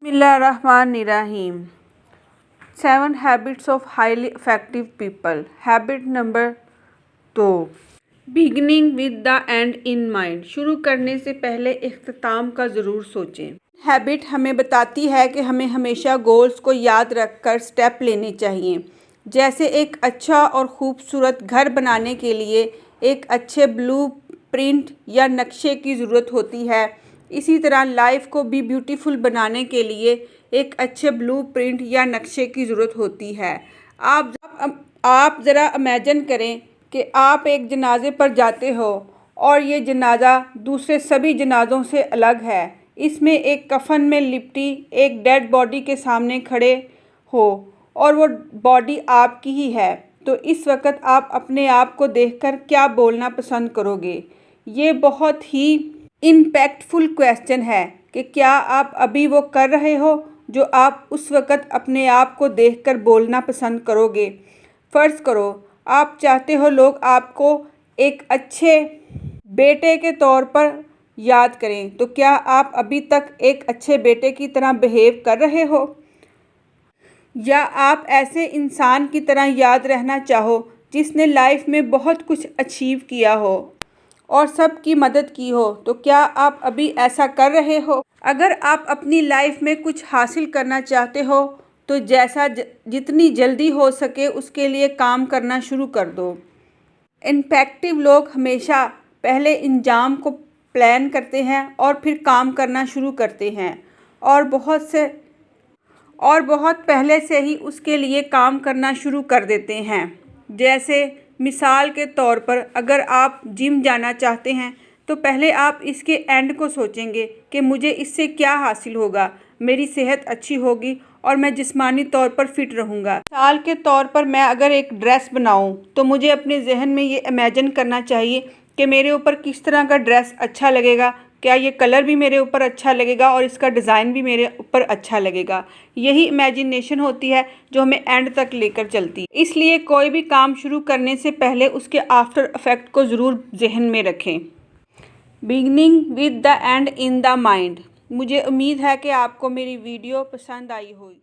बिस्मिल्लाहिर्रहमानिर्रहीम। 7 habits of highly effective people. Habit number 2, beginning with the and in mind. शुरू करने से पहले इख्तिताम का ज़रूर सोचें। हैबिट हमें बताती है कि हमें हमेशा गोल्स को याद रखकर स्टेप लेने चाहिए। जैसे एक अच्छा और ख़ूबसूरत घर बनाने के लिए एक अच्छे ब्लू प्रिंट या नक्शे की ज़रूरत होती है, इसी तरह लाइफ को भी ब्यूटीफुल बनाने के लिए एक अच्छे ब्लू प्रिंट या नक्शे की ज़रूरत होती है। आप ज़रा इमेजिन करें कि आप एक जनाजे पर जाते हो और ये जनाजा दूसरे सभी जनाजों से अलग है। इसमें एक कफन में लिपटी एक डेड बॉडी के सामने खड़े हो और वो बॉडी आपकी ही है, तो इस वक्त आप अपने आप को देखकर क्या बोलना पसंद करोगे? ये बहुत ही इम्पैक्टफुल क्वेश्चन है कि क्या आप अभी वो कर रहे हो जो आप उस वक़्त अपने आप को देखकर बोलना पसंद करोगे। फ़र्ज़ करो आप चाहते हो लोग आपको एक अच्छे बेटे के तौर पर याद करें, तो क्या आप अभी तक एक अच्छे बेटे की तरह बिहेव कर रहे हो, या आप ऐसे इंसान की तरह याद रहना चाहो जिसने लाइफ में बहुत कुछ अचीव किया हो और सबकी मदद की हो? तो क्या आप अभी ऐसा कर रहे हो? अगर आप अपनी लाइफ में कुछ हासिल करना चाहते हो तो जितनी जल्दी हो सके उसके लिए काम करना शुरू कर दो। इम्पैक्टिव लोग हमेशा पहले इंजाम को प्लान करते हैं और फिर काम करना शुरू करते हैं और बहुत पहले से ही उसके लिए काम करना शुरू कर देते हैं। जैसे मिसाल के तौर पर अगर आप जिम जाना चाहते हैं तो पहले आप इसके एंड को सोचेंगे कि मुझे इससे क्या हासिल होगा, मेरी सेहत अच्छी होगी और मैं जिस्मानी तौर पर फिट रहूँगा। मिसाल के तौर पर मैं अगर एक ड्रेस बनाऊँ तो मुझे अपने जहन में ये इमेजिन करना चाहिए कि मेरे ऊपर किस तरह का ड्रेस अच्छा लगेगा, क्या ये कलर भी मेरे ऊपर अच्छा लगेगा और इसका डिज़ाइन भी मेरे ऊपर अच्छा लगेगा। यही इमेजिनेशन होती है जो हमें एंड तक लेकर चलती है। इसलिए कोई भी काम शुरू करने से पहले उसके आफ्टर इफ़ेक्ट को ज़रूर जहन में रखें। Beginning with the and in the mind. मुझे उम्मीद है कि आपको मेरी वीडियो पसंद आई होगी।